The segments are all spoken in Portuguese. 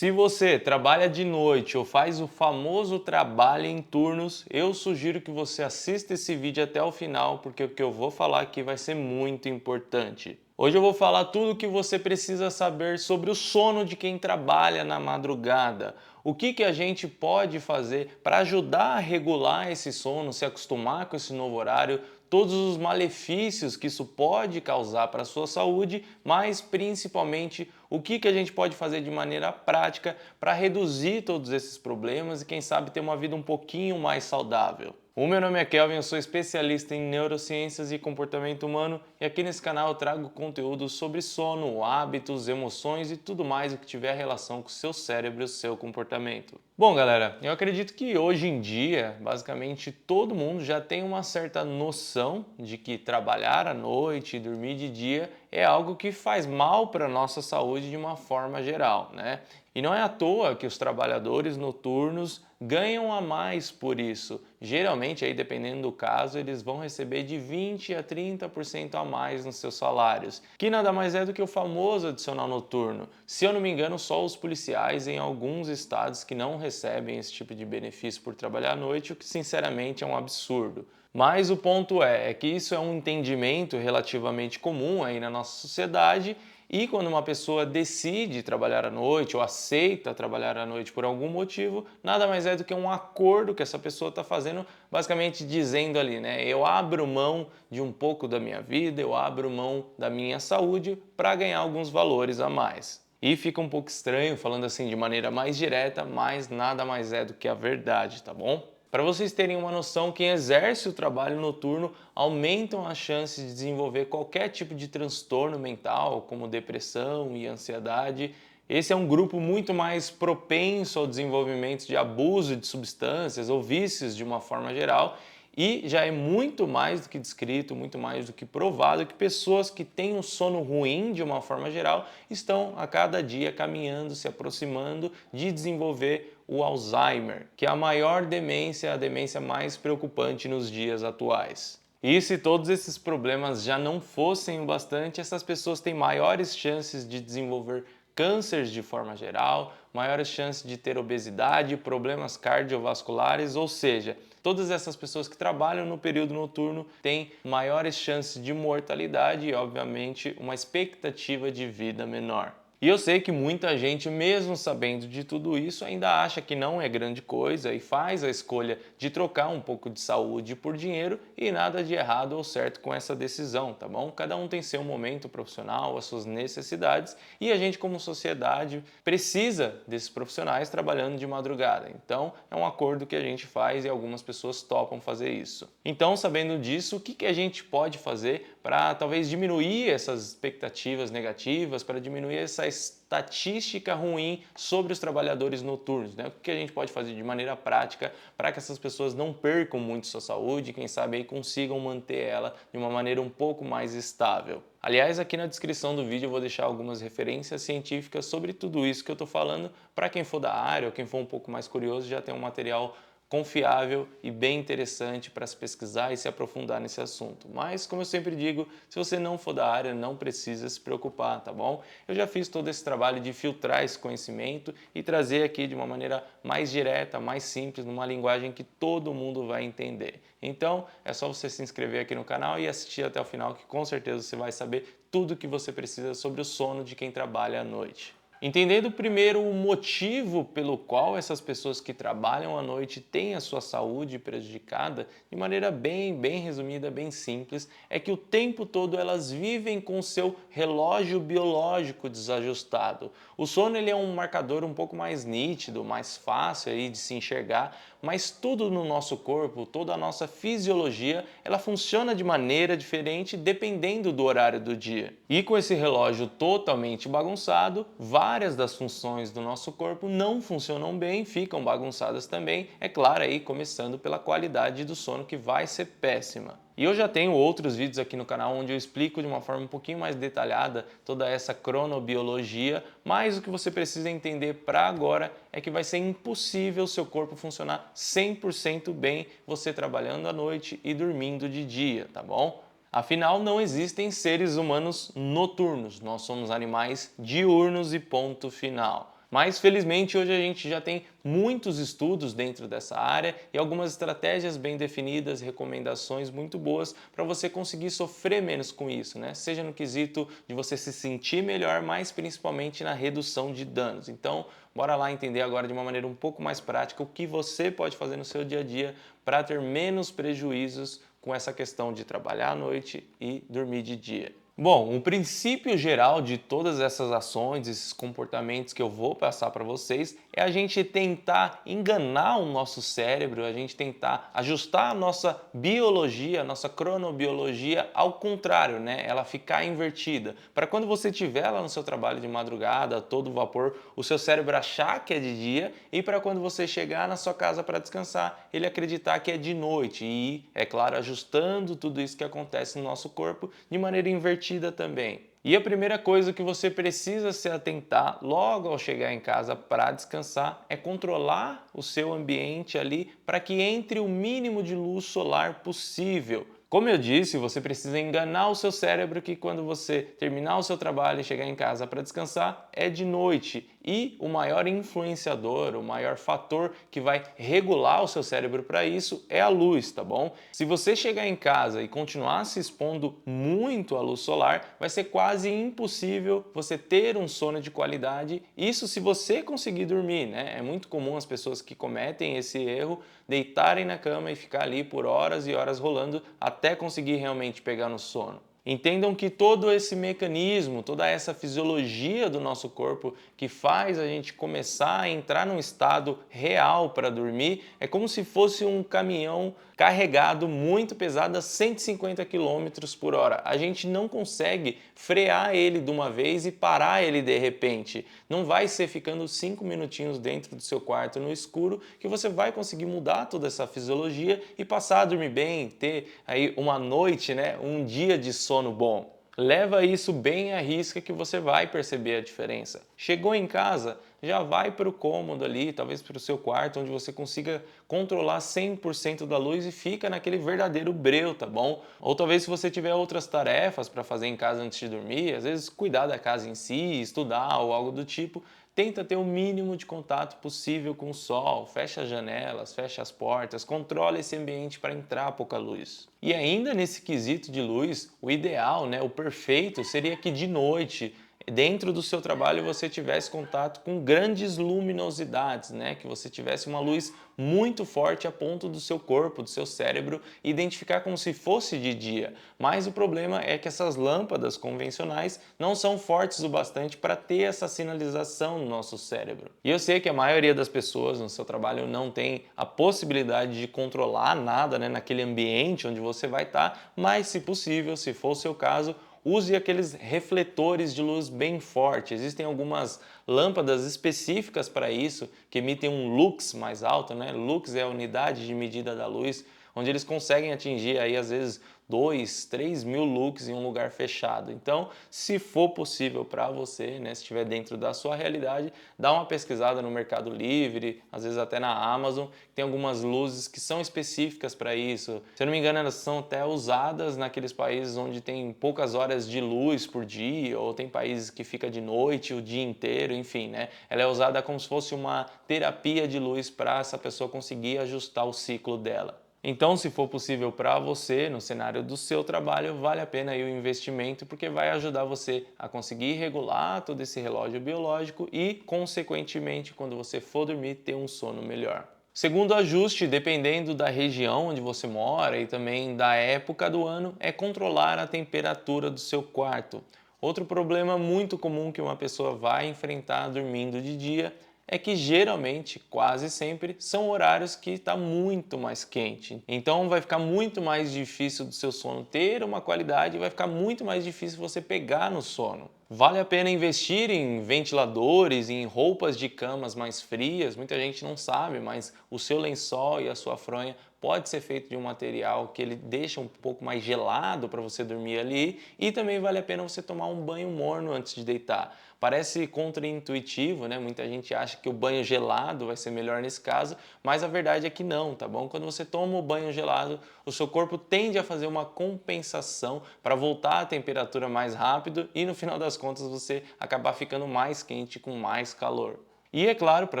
Se você trabalha de noite ou faz o famoso trabalho em turnos, eu sugiro que você assista esse vídeo até o final, porque o que eu vou falar aqui vai ser muito importante. Hoje eu vou falar tudo o que você precisa saber sobre o sono de quem trabalha na madrugada. O que a gente pode fazer para ajudar a regular esse sono, se acostumar com esse novo horário, todos os malefícios que isso pode causar para a sua saúde, mas principalmente o que a gente pode fazer de maneira prática para reduzir todos esses problemas e quem sabe ter uma vida um pouquinho mais saudável. O meu nome é Kelvin, eu sou especialista em neurociências e comportamento humano e aqui nesse canal eu trago conteúdo sobre sono, hábitos, emoções e tudo mais o que tiver relação com o seu cérebro e o seu comportamento. Bom, galera, eu acredito que hoje em dia, basicamente todo mundo já tem uma certa noção de que trabalhar à noite e dormir de dia é algo que faz mal para a nossa saúde de uma forma geral, né? E não é à toa que os trabalhadores noturnos ganham a mais por isso. Geralmente, aí dependendo do caso, eles vão receber de 20 a 30% a mais nos seus salários, que nada mais é do que o famoso adicional noturno. Se eu não me engano, só os policiais em alguns estados que não recebem esse tipo de benefício por trabalhar à noite, o que sinceramente é um absurdo. Mas o ponto é que isso é um entendimento relativamente comum aí na nossa sociedade e quando uma pessoa decide trabalhar à noite ou aceita trabalhar à noite por algum motivo, nada mais é do que um acordo que essa pessoa está fazendo, basicamente dizendo ali, né? Eu abro mão de um pouco da minha vida, eu abro mão da minha saúde para ganhar alguns valores a mais. E fica um pouco estranho falando assim de maneira mais direta, mas nada mais é do que a verdade, tá bom? Para vocês terem uma noção, quem exerce o trabalho noturno aumentam as chances de desenvolver qualquer tipo de transtorno mental, como depressão e ansiedade. Esse é um grupo muito mais propenso ao desenvolvimento de abuso de substâncias ou vícios de uma forma geral. E já é muito mais do que descrito, muito mais do que provado que pessoas que têm um sono ruim de uma forma geral estão a cada dia caminhando, se aproximando de desenvolver o Alzheimer, que é a maior demência, a demência mais preocupante nos dias atuais. E se todos esses problemas já não fossem o bastante, essas pessoas têm maiores chances de desenvolver cânceres de forma geral, maiores chances de ter obesidade, problemas cardiovasculares, ou seja, todas essas pessoas que trabalham no período noturno têm maiores chances de mortalidade e, obviamente, uma expectativa de vida menor. E eu sei que muita gente, mesmo sabendo de tudo isso, ainda acha que não é grande coisa e faz a escolha de trocar um pouco de saúde por dinheiro e nada de errado ou certo com essa decisão, tá bom? Cada um tem seu momento profissional, as suas necessidades e a gente como sociedade precisa desses profissionais trabalhando de madrugada. Então é um acordo que a gente faz e algumas pessoas topam fazer isso. Então, sabendo disso, o que a gente pode fazer para talvez diminuir essas expectativas negativas, para diminuir essa estatística ruim sobre os trabalhadores noturnos, né? O que a gente pode fazer de maneira prática para que essas pessoas não percam muito sua saúde e quem sabe aí consigam manter ela de uma maneira um pouco mais estável. Aliás, aqui na descrição do vídeo eu vou deixar algumas referências científicas sobre tudo isso que eu estou falando, para quem for da área ou quem for um pouco mais curioso já tem um material confiável e bem interessante para se pesquisar e se aprofundar nesse assunto. Mas, como eu sempre digo, se você não for da área, não precisa se preocupar, tá bom? Eu já fiz todo esse trabalho de filtrar esse conhecimento e trazer aqui de uma maneira mais direta, mais simples, numa linguagem que todo mundo vai entender. Então, é só você se inscrever aqui no canal e assistir até o final, que com certeza você vai saber tudo o que você precisa sobre o sono de quem trabalha à noite. Entendendo primeiro o motivo pelo qual essas pessoas que trabalham à noite têm a sua saúde prejudicada, de maneira bem resumida, bem simples, é que o tempo todo elas vivem com o seu relógio biológico desajustado. O sono ele é um marcador um pouco mais nítido, mais fácil aí de se enxergar, mas tudo no nosso corpo, toda a nossa fisiologia, ela funciona de maneira diferente dependendo do horário do dia. E com esse relógio totalmente bagunçado, várias das funções do nosso corpo não funcionam bem, ficam bagunçadas também, é claro aí começando pela qualidade do sono que vai ser péssima. E eu já tenho outros vídeos aqui no canal onde eu explico de uma forma um pouquinho mais detalhada toda essa cronobiologia, mas o que você precisa entender para agora é que vai ser impossível o seu corpo funcionar 100% bem você trabalhando à noite e dormindo de dia, tá bom? Afinal, não existem seres humanos noturnos, nós somos animais diurnos e ponto final. Mas felizmente hoje a gente já tem muitos estudos dentro dessa área e algumas estratégias bem definidas, recomendações muito boas para você conseguir sofrer menos com isso, né? Seja no quesito de você se sentir melhor, mas principalmente na redução de danos. Então, bora lá entender agora de uma maneira um pouco mais prática o que você pode fazer no seu dia a dia para ter menos prejuízos com essa questão de trabalhar à noite e dormir de dia. Bom, o princípio geral de todas essas ações, esses comportamentos que eu vou passar para vocês, é a gente tentar enganar o nosso cérebro, a gente tentar ajustar a nossa biologia, a nossa cronobiologia ao contrário, né? Ela ficar invertida. Para quando você estiver lá no seu trabalho de madrugada, a todo vapor, o seu cérebro achar que é de dia e para quando você chegar na sua casa para descansar, ele acreditar que é de noite. E, é claro, ajustando tudo isso que acontece no nosso corpo de maneira invertida também. E a primeira coisa que você precisa se atentar logo ao chegar em casa para descansar é controlar o seu ambiente ali para que entre o mínimo de luz solar possível. Como eu disse, você precisa enganar o seu cérebro que quando você terminar o seu trabalho e chegar em casa para descansar é de noite. E o maior influenciador, o maior fator que vai regular o seu cérebro para isso é a luz, tá bom? Se você chegar em casa e continuar se expondo muito à luz solar, vai ser quase impossível você ter um sono de qualidade. Isso se você conseguir dormir, né? É muito comum as pessoas que cometem esse erro deitarem na cama e ficar ali por horas e horas rolando até conseguir realmente pegar no sono. Entendam que todo esse mecanismo, toda essa fisiologia do nosso corpo que faz a gente começar a entrar num estado real para dormir é como se fosse um caminhão carregado muito pesado a 150 quilômetros por hora. A gente não consegue frear ele de uma vez e parar ele de repente. Não vai ser ficando 5 minutinhos dentro do seu quarto no escuro que você vai conseguir mudar toda essa fisiologia e passar a dormir bem, ter aí uma noite, né, um dia de sono bom. Leva isso bem à risca que você vai perceber a diferença. Chegou em casa, já vai para o cômodo ali, talvez para o seu quarto, onde você consiga controlar 100% da luz e fica naquele verdadeiro breu, tá bom? Ou talvez se você tiver outras tarefas para fazer em casa antes de dormir, às vezes cuidar da casa em si, estudar ou algo do tipo, tenta ter o mínimo de contato possível com o sol, fecha as janelas, fecha as portas, controla esse ambiente para entrar pouca luz. E ainda nesse quesito de luz, o ideal, né, o perfeito seria que de noite, dentro do seu trabalho, você tivesse contato com grandes luminosidades, né, que você tivesse uma luz muito forte a ponto do seu corpo, do seu cérebro identificar como se fosse de dia. Mas o problema é que essas lâmpadas convencionais não são fortes o bastante para ter essa sinalização no nosso cérebro. E eu sei que a maioria das pessoas no seu trabalho não tem a possibilidade de controlar nada, né, naquele ambiente onde você vai estar, mas se possível, se for o seu caso, use aqueles refletores de luz bem forte. Existem algumas lâmpadas específicas para isso, que emitem um lux mais alto, né? Lux é a unidade de medida da luz, onde eles conseguem atingir aí às vezes 2, 3 mil lux em um lugar fechado. Então, se for possível para você, né, se estiver dentro da sua realidade, dá uma pesquisada no Mercado Livre, às vezes até na Amazon, tem algumas luzes que são específicas para isso. Se eu não me engano, elas são até usadas naqueles países onde tem poucas horas de luz por dia, ou tem países que fica de noite o dia inteiro, enfim, né? Ela é usada como se fosse uma terapia de luz para essa pessoa conseguir ajustar o ciclo dela. Então, se for possível para você, no cenário do seu trabalho, vale a pena aí o investimento, porque vai ajudar você a conseguir regular todo esse relógio biológico e, consequentemente, quando você for dormir, ter um sono melhor. Segundo ajuste, dependendo da região onde você mora e também da época do ano, é controlar a temperatura do seu quarto. Outro problema muito comum que uma pessoa vai enfrentar dormindo de dia é que geralmente, quase sempre, são horários que está muito mais quente. Então vai ficar muito mais difícil do seu sono ter uma qualidade e vai ficar muito mais difícil você pegar no sono. Vale a pena investir em ventiladores, em roupas de camas mais frias. Muita gente não sabe, mas o seu lençol e a sua fronha pode ser feito de um material que ele deixa um pouco mais gelado para você dormir ali, e também vale a pena você tomar um banho morno antes de deitar. Parece contraintuitivo, né? Muita gente acha que o banho gelado vai ser melhor nesse caso, mas a verdade é que não, tá bom? Quando você toma o banho gelado, o seu corpo tende a fazer uma compensação para voltar à temperatura mais rápido e no final das contas você acabar ficando mais quente com mais calor. E é claro, para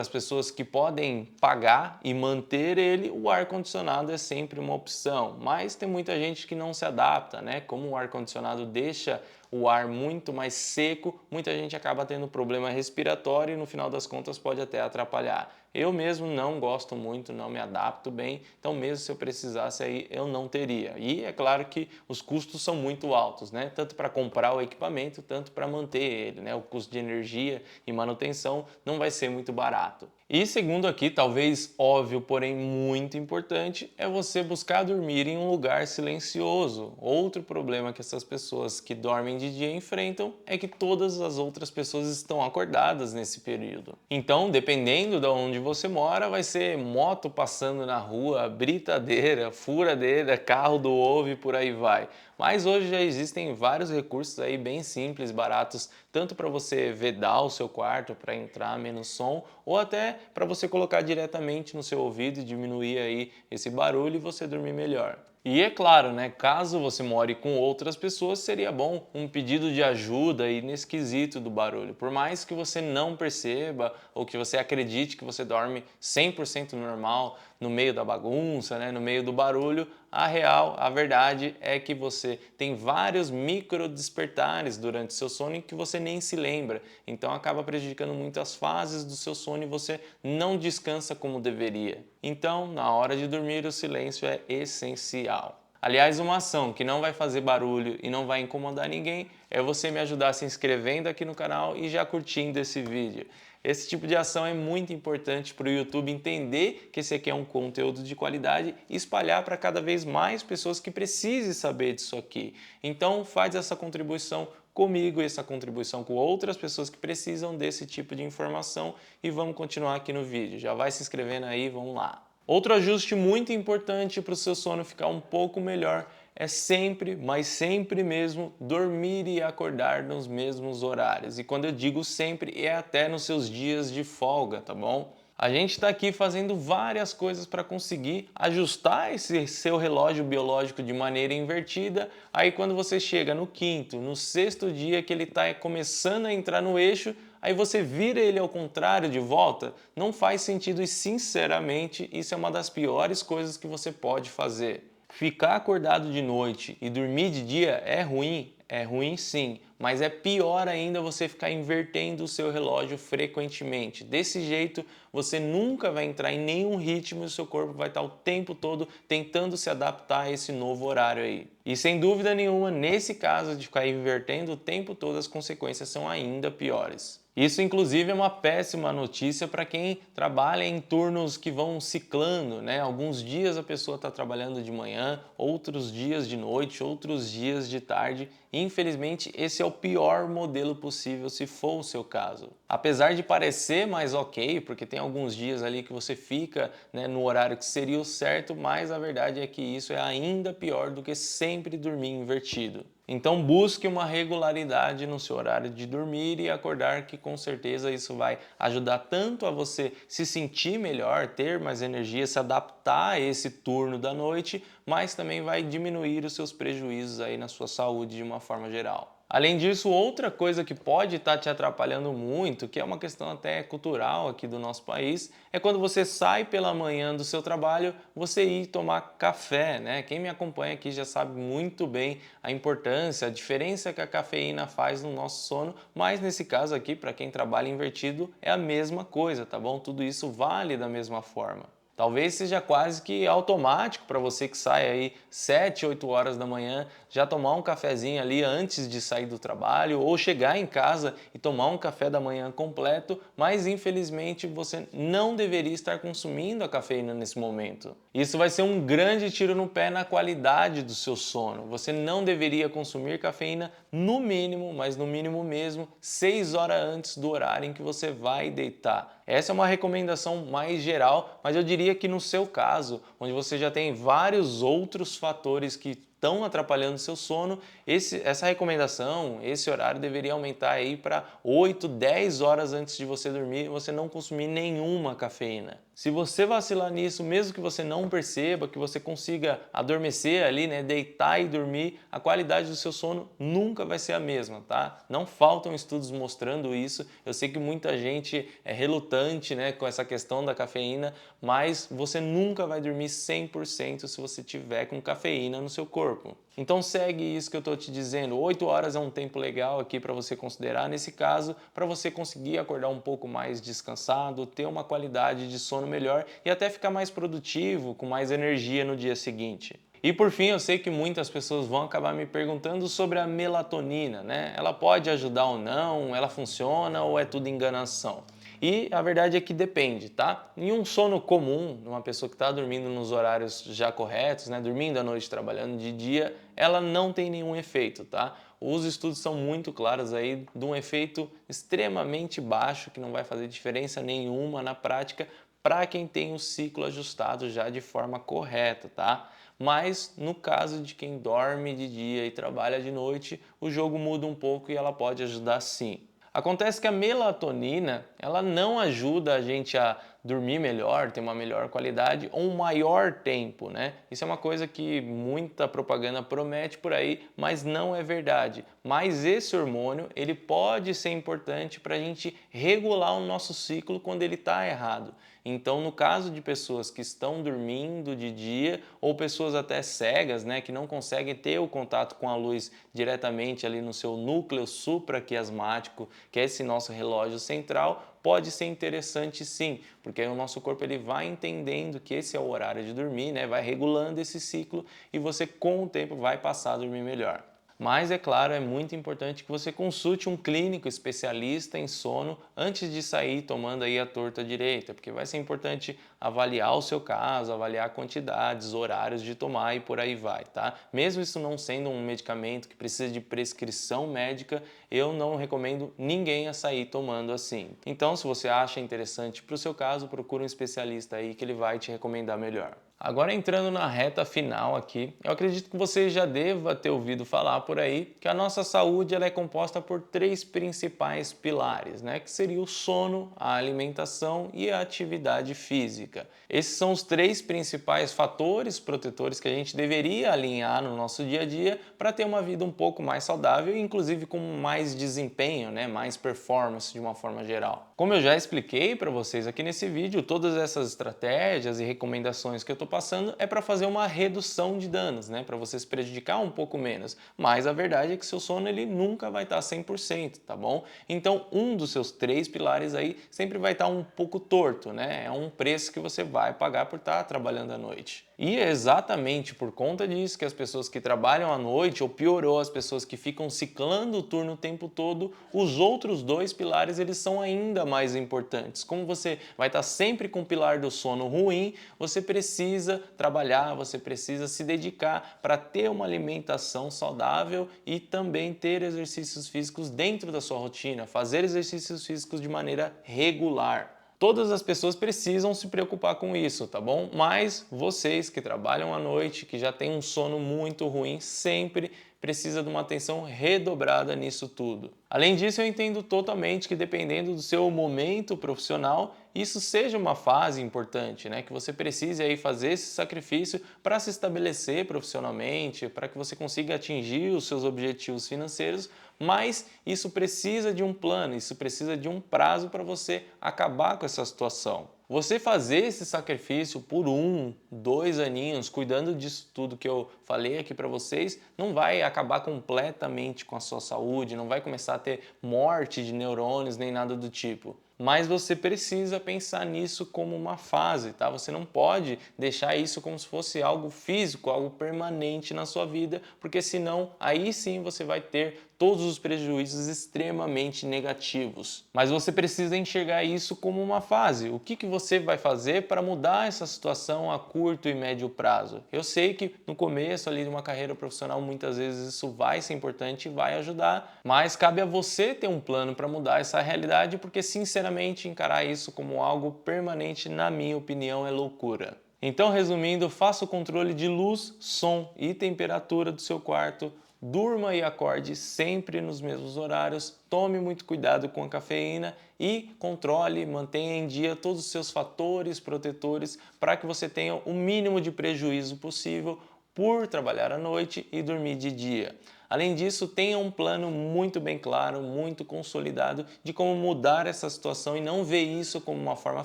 as pessoas que podem pagar e manter ele, o ar-condicionado é sempre uma opção. Mas tem muita gente que não se adapta, né? Como o ar-condicionado deixa o ar muito mais seco, muita gente acaba tendo problema respiratório e no final das contas pode até atrapalhar. Eu mesmo não gosto muito, não me adapto bem, então mesmo se eu precisasse aí eu não teria. E é claro que os custos são muito altos, né? Tanto para comprar o equipamento, tanto para manter ele, né? O custo de energia e manutenção não vai ser muito barato. E segundo aqui, talvez óbvio, porém muito importante, é você buscar dormir em um lugar silencioso. Outro problema que essas pessoas que dormem de dia enfrentam é que todas as outras pessoas estão acordadas nesse período. Então, dependendo de onde você mora, vai ser moto passando na rua, britadeira, furadeira, carro do ovo e por aí vai. Mas hoje já existem vários recursos aí bem simples, baratos, tanto para você vedar o seu quarto para entrar menos som, ou até para você colocar diretamente no seu ouvido e diminuir aí esse barulho e você dormir melhor. E é claro, né, caso você more com outras pessoas, seria bom um pedido de ajuda aí nesse quesito do barulho. Por mais que você não perceba ou que você acredite que você dorme 100% normal no meio da bagunça, né, no meio do barulho, a verdade é que você tem vários micro despertares durante seu sono em que você nem se lembra. Então acaba prejudicando muito as fases do seu sono e você não descansa como deveria. Então, na hora de dormir, o silêncio é essencial. Aliás, uma ação que não vai fazer barulho e não vai incomodar ninguém é você me ajudar se inscrevendo aqui no canal e já curtindo esse vídeo. Esse tipo de ação é muito importante para o YouTube entender que esse aqui é um conteúdo de qualidade e espalhar para cada vez mais pessoas que precisem saber disso aqui. Então faz essa contribuição comigo e essa contribuição com outras pessoas que precisam desse tipo de informação e vamos continuar aqui no vídeo. Já vai se inscrevendo aí, vamos lá. Outro ajuste muito importante para o seu sono ficar um pouco melhor é sempre, mas sempre mesmo, dormir e acordar nos mesmos horários. E quando eu digo sempre, é até nos seus dias de folga, tá bom? A gente está aqui fazendo várias coisas para conseguir ajustar esse seu relógio biológico de maneira invertida. Aí quando você chega no quinto, no sexto dia que ele está começando a entrar no eixo, aí você vira ele ao contrário de volta, não faz sentido e sinceramente isso é uma das piores coisas que você pode fazer. Ficar acordado de noite e dormir de dia é ruim sim, mas é pior ainda você ficar invertendo o seu relógio frequentemente. Desse jeito, você nunca vai entrar em nenhum ritmo e o seu corpo vai estar o tempo todo tentando se adaptar a esse novo horário aí. E sem dúvida nenhuma, nesse caso de ficar invertendo o tempo todo, as consequências são ainda piores. Isso, inclusive, é uma péssima notícia para quem trabalha em turnos que vão ciclando, né? Alguns dias a pessoa está trabalhando de manhã, outros dias de noite, outros dias de tarde. Infelizmente, esse é o pior modelo possível se for o seu caso. Apesar de parecer mais ok, porque tem alguns dias ali que você fica, né, no horário que seria o certo, mas a verdade é que isso é ainda pior do que sempre dormir invertido. Então busque uma regularidade no seu horário de dormir e acordar, que com certeza isso vai ajudar tanto a você se sentir melhor, ter mais energia, se adaptar a esse turno da noite, mas também vai diminuir os seus prejuízos aí na sua saúde de uma forma geral. Além disso, outra coisa que pode estar te atrapalhando muito, que é uma questão até cultural aqui do nosso país, é quando você sai pela manhã do seu trabalho, você ir tomar café, né? Quem me acompanha aqui já sabe muito bem a importância, a diferença que a cafeína faz no nosso sono, mas nesse caso aqui, para quem trabalha invertido, é a mesma coisa, tá bom? Tudo isso vale da mesma forma. Talvez seja quase que automático para você que sai aí 7, 8 horas da manhã, já tomar um cafezinho ali antes de sair do trabalho ou chegar em casa e tomar um café da manhã completo, mas infelizmente você não deveria estar consumindo a cafeína nesse momento. Isso vai ser um grande tiro no pé na qualidade do seu sono. Você não deveria consumir cafeína no mínimo, mas no mínimo mesmo, 6 horas antes do horário em que você vai deitar. Essa é uma recomendação mais geral, mas eu diria que no seu caso, onde você já tem vários outros fatores que estão atrapalhando o seu sono, essa recomendação, esse horário deveria aumentar aí para 8, 10 horas antes de você dormir, você não consumir nenhuma cafeína. Se você vacilar nisso, mesmo que você não perceba, que você consiga adormecer ali, né, deitar e dormir, a qualidade do seu sono nunca vai ser a mesma, tá? Não faltam estudos mostrando isso. Eu sei que muita gente é relutante, né, com essa questão da cafeína, mas você nunca vai dormir 100% se você tiver com cafeína no seu corpo. Então segue isso que eu estou te dizendo. 8 horas é um tempo legal aqui para você considerar nesse caso, para você conseguir acordar um pouco mais descansado, ter uma qualidade de sono melhor e até ficar mais produtivo, com mais energia no dia seguinte. E por fim, eu sei que muitas pessoas vão acabar me perguntando sobre a melatonina, né? Ela pode ajudar ou não? Ela funciona ou é tudo enganação? E a verdade é que depende, tá? Em um sono comum, uma pessoa que está dormindo nos horários já corretos, né, dormindo à noite, trabalhando de dia, ela não tem nenhum efeito, tá? Os estudos são muito claros aí de um efeito extremamente baixo, que não vai fazer diferença nenhuma na prática para quem tem o ciclo ajustado já de forma correta, tá? Mas no caso de quem dorme de dia e trabalha de noite, o jogo muda um pouco e ela pode ajudar sim. Acontece que a melatonina, ela não ajuda a gente a dormir melhor, ter uma melhor qualidade ou um maior tempo, né? Isso é uma coisa que muita propaganda promete por aí, mas não é verdade. Mas esse hormônio, ele pode ser importante para a gente regular o nosso ciclo quando ele está errado. Então, no caso de pessoas que estão dormindo de dia ou pessoas até cegas, né, que não conseguem ter o contato com a luz diretamente ali no seu núcleo supraquiasmático, que é esse nosso relógio central, pode ser interessante sim, porque aí o nosso corpo ele vai entendendo que esse é o horário de dormir, né, vai regulando esse ciclo e você com o tempo vai passar a dormir melhor. Mas, é claro, é muito importante que você consulte um clínico especialista em sono antes de sair tomando aí a torta direita, porque vai ser importante avaliar o seu caso, avaliar quantidades, horários de tomar e por aí vai, tá? Mesmo isso não sendo um medicamento que precisa de prescrição médica, eu não recomendo ninguém a sair tomando assim. Então, se você acha interessante para o seu caso, procure um especialista aí que ele vai te recomendar melhor. Agora entrando na reta final aqui, eu acredito que você já deva ter ouvido falar por aí que a nossa saúde ela é composta por 3 principais pilares, né? Que seria o sono, a alimentação e a atividade física. Esses são os 3 principais fatores protetores que a gente deveria alinhar no nosso dia a dia para ter uma vida um pouco mais saudável e inclusive com mais desempenho, né? Mais performance de uma forma geral. Como eu já expliquei para vocês aqui nesse vídeo, todas essas estratégias e recomendações que eu estou passando é para fazer uma redução de danos, né? Para você se prejudicar um pouco menos. Mas a verdade é que seu sono ele nunca vai estar 100%, tá bom? Então, um dos seus 3 pilares aí sempre vai estar um pouco torto, né? É um preço que você vai pagar por estar trabalhando à noite. E é exatamente por conta disso que as pessoas que trabalham à noite, ou piorou, as pessoas que ficam ciclando o turno o tempo todo, os outros 2 pilares eles são ainda mais importantes. Como você vai estar sempre com o pilar do sono ruim, você precisa trabalhar, você precisa se dedicar para ter uma alimentação saudável e também ter exercícios físicos dentro da sua rotina, fazer exercícios físicos de maneira regular. Todas as pessoas precisam se preocupar com isso, tá bom? Mas vocês que trabalham à noite, que já têm um sono muito ruim, sempre precisa de uma atenção redobrada nisso tudo. Além disso, eu entendo totalmente que dependendo do seu momento profissional, isso seja uma fase importante, né? Que você precise aí fazer esse sacrifício para se estabelecer profissionalmente, para que você consiga atingir os seus objetivos financeiros, mas isso precisa de um plano, isso precisa de um prazo para você acabar com essa situação. Você fazer esse sacrifício por 1, 2 aninhos, cuidando disso tudo que eu falei aqui para vocês, não vai acabar completamente com a sua saúde, não vai começar a ter morte de neurônios nem nada do tipo. Mas você precisa pensar nisso como uma fase, tá? Você não pode deixar isso como se fosse algo físico, algo permanente na sua vida, porque senão aí sim você vai ter todos os prejuízos extremamente negativos. Mas você precisa enxergar isso como uma fase. O que você vai fazer para mudar essa situação a curto e médio prazo? Eu sei que no começo ali de uma carreira profissional muitas vezes isso vai ser importante e vai ajudar, mas cabe a você ter um plano para mudar essa realidade, porque sinceramente encarar isso como algo permanente, na minha opinião, é loucura. Então, resumindo, faça o controle de luz, som e temperatura do seu quarto, durma e acorde sempre nos mesmos horários, tome muito cuidado com a cafeína e controle, mantenha em dia todos os seus fatores protetores para que você tenha o mínimo de prejuízo possível por trabalhar à noite e dormir de dia. Além disso, tenha um plano muito bem claro, muito consolidado de como mudar essa situação e não ver isso como uma forma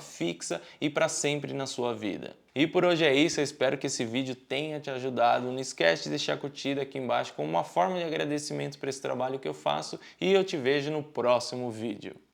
fixa e para sempre na sua vida. E por hoje é isso, eu espero que esse vídeo tenha te ajudado. Não esquece de deixar a curtida aqui embaixo como uma forma de agradecimento por esse trabalho que eu faço e eu te vejo no próximo vídeo.